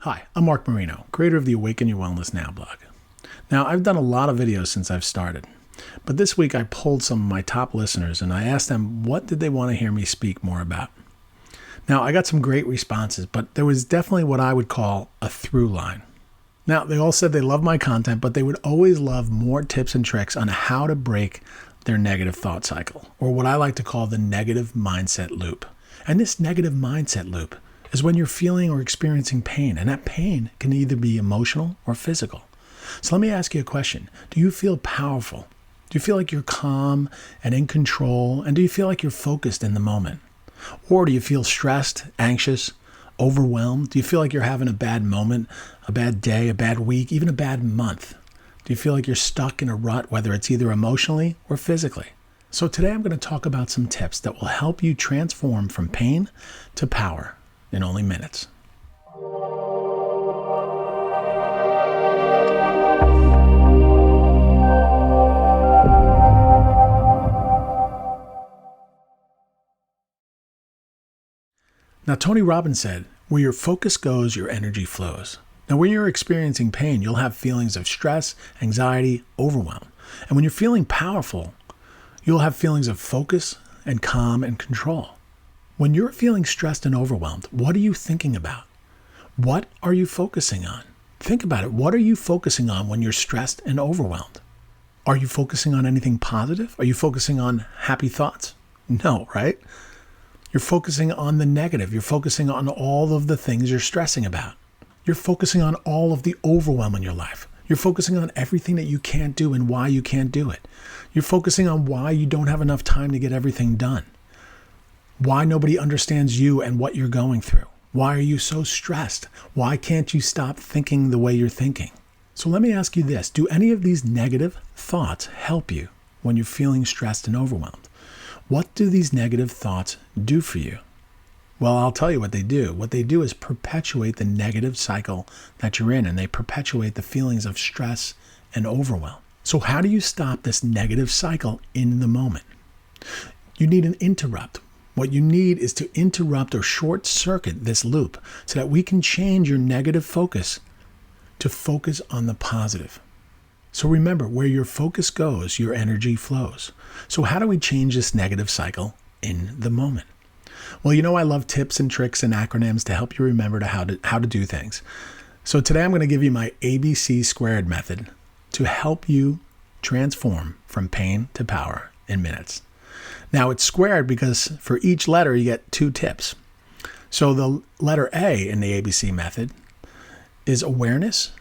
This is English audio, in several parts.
Hi, I'm Mark Marino, creator of the Awaken Your Wellness Now blog. Now, I've done a lot of videos since I've started, but this week I polled some of my top listeners and I asked them what did they want to hear me speak more about. Now, I got some great responses, but there was definitely what I would call a through line. Now, they all said they love my content, but they would always love more tips and tricks on how to break their negative thought cycle, or what I like to call the negative mindset loop. And this negative mindset loop is when you're feeling or experiencing pain, and that pain can either be emotional or physical. So let me ask you a question. Do you feel powerful? Do you feel like you're calm and in control? And do you feel like you're focused in the moment? Or do you feel stressed, anxious, overwhelmed? Do you feel like you're having a bad moment, a bad day, a bad week, even a bad month? Do you feel like you're stuck in a rut, whether it's either emotionally or physically? So today I'm going to talk about some tips that will help you transform from pain to power in only minutes. Now, Tony Robbins said, where your focus goes, your energy flows. Now, when you're experiencing pain, you'll have feelings of stress, anxiety, overwhelm. And when you're feeling powerful, you'll have feelings of focus and calm and control. When you're feeling stressed and overwhelmed, what are you thinking about? What are you focusing on? Think about it. What are you focusing on when you're stressed and overwhelmed? Are you focusing on anything positive? Are you focusing on happy thoughts? No, right? You're focusing on the negative. You're focusing on all of the things you're stressing about. You're focusing on all of the overwhelm in your life. You're focusing on everything that you can't do and why you can't do it. You're focusing on why you don't have enough time to get everything done. Why nobody understands you and what you're going through. Why are you so stressed? Why can't you stop thinking the way you're thinking? So let me ask you this. Do any of these negative thoughts help you when you're feeling stressed and overwhelmed? What do these negative thoughts do for you? Well, I'll tell you what they do. What they do is perpetuate the negative cycle that you're in, and they perpetuate the feelings of stress and overwhelm. So how do you stop this negative cycle in the moment? You need an interrupt. What you need is to interrupt or short circuit this loop so that we can change your negative focus to focus on the positive. So remember, where your focus goes, your energy flows. So how do we change this negative cycle in the moment? Well, I love tips and tricks and acronyms to help you remember how to do things. So today I'm going to give you my ABC squared method to help you transform from pain to power in minutes. Now it's squared because for each letter you get 2 tips. So the letter A in the ABC method is awareness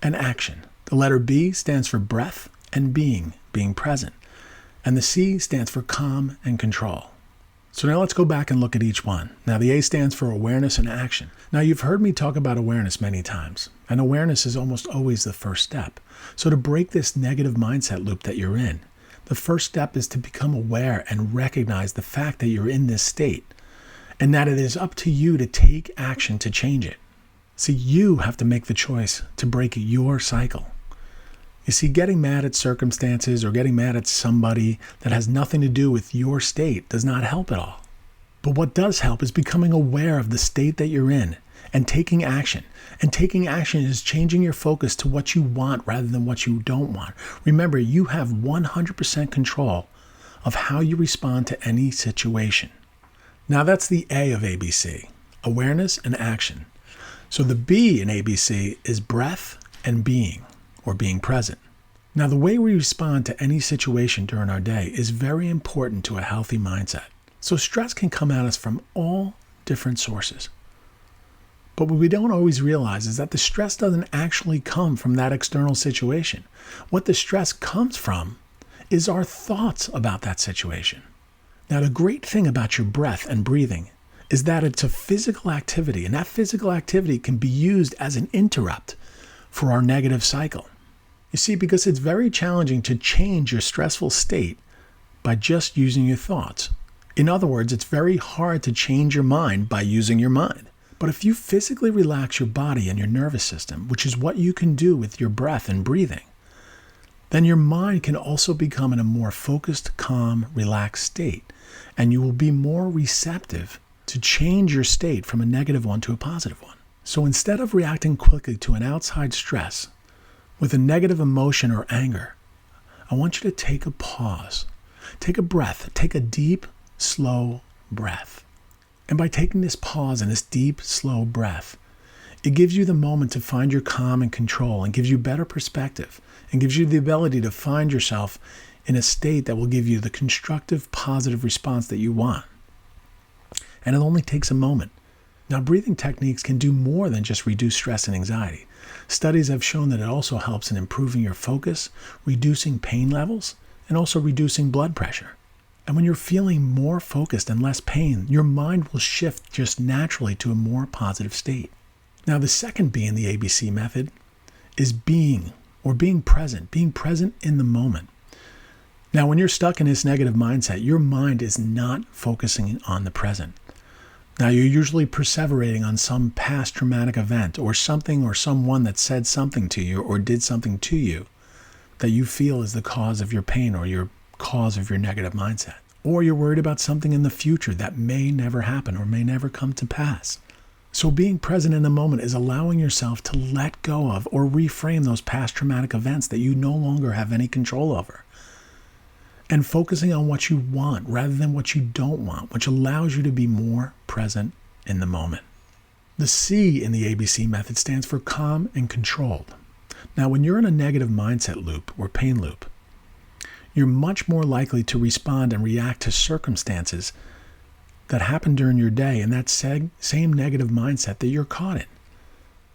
and action. The letter B stands for breath and being present. And the C stands for calm and control. So now let's go back and look at each one. Now the A stands for awareness and action. Now you've heard me talk about awareness many times, and awareness is almost always the first step. So to break this negative mindset loop that you're in, the first step is to become aware and recognize the fact that you're in this state, and that it is up to you to take action to change it. See, you have to make the choice to break your cycle. You see, getting mad at circumstances or getting mad at somebody that has nothing to do with your state does not help at all. But what does help is becoming aware of the state that you're in and taking action. And taking action is changing your focus to what you want rather than what you don't want. Remember, you have 100% control of how you respond to any situation. Now that's the A of ABC, awareness and action. So the B in ABC is breath and being, or being present. Now, the way we respond to any situation during our day is very important to a healthy mindset. So stress can come at us from all different sources. But what we don't always realize is that the stress doesn't actually come from that external situation. What the stress comes from is our thoughts about that situation. Now, the great thing about your breath and breathing is that it's a physical activity, and that physical activity can be used as an interrupt for our negative cycle. You see, because it's very challenging to change your stressful state by just using your thoughts. In other words, it's very hard to change your mind by using your mind. But if you physically relax your body and your nervous system, which is what you can do with your breath and breathing, then your mind can also become in a more focused, calm, relaxed state, and you will be more receptive to change your state from a negative one to a positive one. So instead of reacting quickly to an outside stress with a negative emotion or anger, I want you to take a pause. Take a breath. Take a deep, slow breath. And by taking this pause and this deep, slow breath, it gives you the moment to find your calm and control and gives you better perspective and gives you the ability to find yourself in a state that will give you the constructive, positive response that you want. And it only takes a moment. Now, breathing techniques can do more than just reduce stress and anxiety. Studies have shown that it also helps in improving your focus, reducing pain levels, and also reducing blood pressure. And when you're feeling more focused and less pain, your mind will shift just naturally to a more positive state. Now, the second B in the ABC method is being present in the moment. Now, when you're stuck in this negative mindset, your mind is not focusing on the present. Now, you're usually perseverating on some past traumatic event or something or someone that said something to you or did something to you that you feel is the cause of your pain or your cause of your negative mindset. Or you're worried about something in the future that may never happen or may never come to pass. So being present in the moment is allowing yourself to let go of or reframe those past traumatic events that you no longer have any control over. And focusing on what you want rather than what you don't want, which allows you to be more present in the moment. The C in the ABC method stands for calm and controlled. Now, when you're in a negative mindset loop or pain loop, you're much more likely to respond and react to circumstances that happen during your day in that same negative mindset that you're caught in.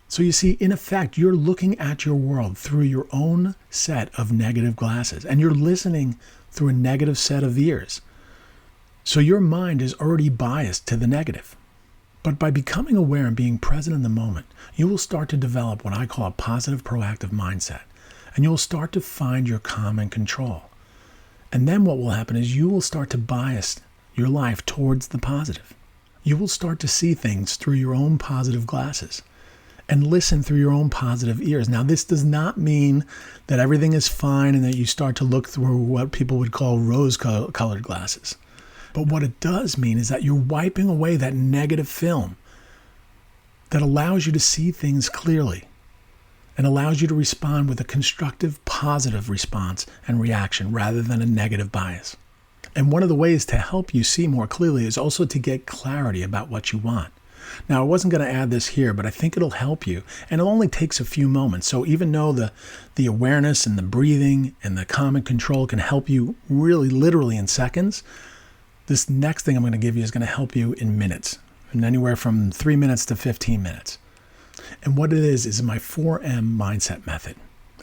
So you see, in effect, you're looking at your world through your own set of negative glasses, and you're listening through a negative set of ears. So your mind is already biased to the negative. But by becoming aware and being present in the moment, you will start to develop what I call a positive, proactive mindset, and you'll start to find your calm and control. And then what will happen is you will start to bias your life towards the positive. You will start to see things through your own positive glasses and listen through your own positive ears. Now, this does not mean that everything is fine and that you start to look through what people would call rose-colored glasses. But what it does mean is that you're wiping away that negative film that allows you to see things clearly and allows you to respond with a constructive, positive response and reaction rather than a negative bias. And one of the ways to help you see more clearly is also to get clarity about what you want. Now, I wasn't going to add this here, but I think it'll help you. And it only takes a few moments. So even though the awareness and the breathing and the calm and control can help you really literally in seconds, this next thing I'm going to give you is going to help you in minutes, and anywhere from 3 minutes to 15 minutes. And what it is my 4M mindset method.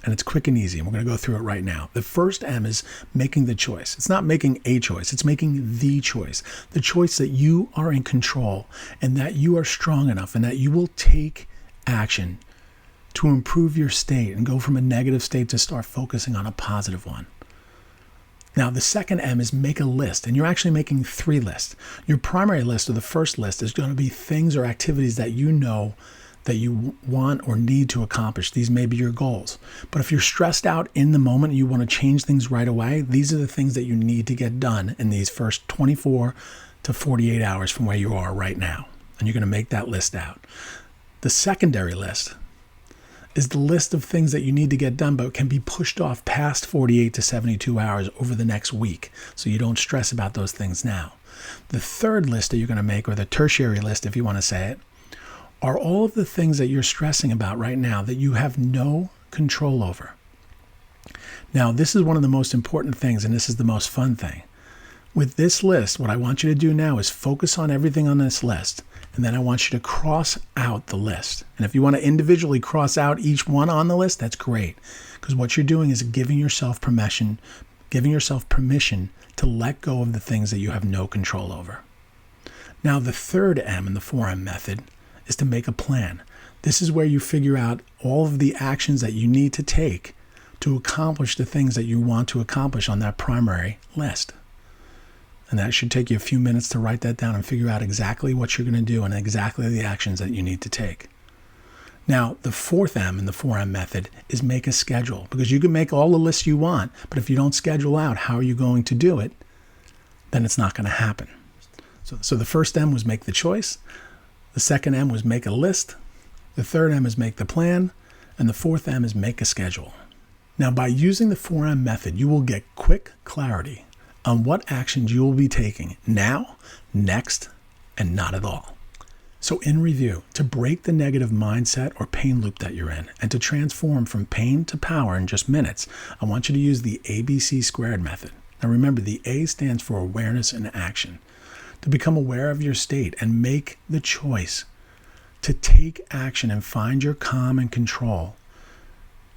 And it's quick and easy, and we're going to go through it right now. The first M is making the choice. It's not making a choice. It's making the choice that you are in control and that you are strong enough and that you will take action to improve your state and go from a negative state to start focusing on a positive one. Now, the second M is make a list, and you're actually making 3 lists. Your primary list, or the first list, is going to be things or activities that you know that you want or need to accomplish. These may be your goals. But if you're stressed out in the moment and you want to change things right away, these are the things that you need to get done in these first 24 to 48 hours from where you are right now. And you're going to make that list out. The secondary list is the list of things that you need to get done but can be pushed off past 48 to 72 hours over the next week, so you don't stress about those things now. The third list that you're going to make, or the tertiary list if you want to say it, are all of the things that you're stressing about right now that you have no control over. Now, this is one of the most important things, and this is the most fun thing. With this list, what I want you to do now is focus on everything on this list, and then I want you to cross out the list. And if you want to individually cross out each one on the list, that's great, because what you're doing is giving yourself permission to let go of the things that you have no control over. Now, the third M in the 4M method is to make a plan. This is where you figure out all of the actions that you need to take to accomplish the things that you want to accomplish on that primary list. And that should take you a few minutes to write that down and figure out exactly what you're going to do and exactly the actions that you need to take. Now, the fourth M in the 4M method is make a schedule, because you can make all the lists you want, but if you don't schedule out how are you going to do it, then it's not going to happen. So the first M was make the choice. The second M was make a list. The third M is make the plan. And the fourth M is make a schedule. Now, by using the 4M method, you will get quick clarity on what actions you will be taking now, next, and not at all. So in review, to break the negative mindset or pain loop that you're in and to transform from pain to power in just minutes, I want you to use the ABC squared method. Now remember, the A stands for awareness and action. To become aware of your state and make the choice to take action and find your calm and control,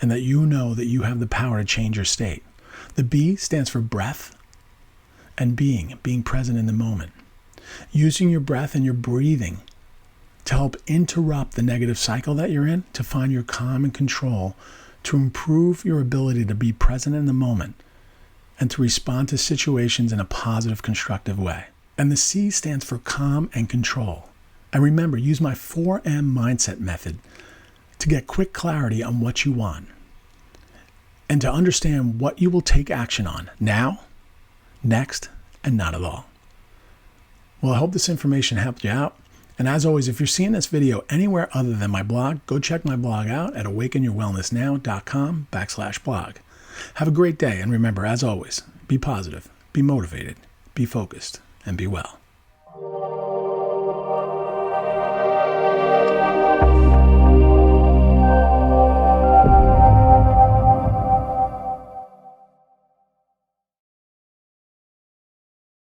and that you know that you have the power to change your state. The B stands for breath and being present in the moment. Using your breath and your breathing to help interrupt the negative cycle that you're in, to find your calm and control, to improve your ability to be present in the moment, and to respond to situations in a positive, constructive way. And the C stands for calm and control. And remember, use my 4M mindset method to get quick clarity on what you want and to understand what you will take action on now, next, and not at all. Well, I hope this information helped you out. And as always, if you're seeing this video anywhere other than my blog, go check my blog out at awakenyourwellnessnow.com/blog. Have a great day. And remember, as always, be positive, be motivated, be focused, and be well.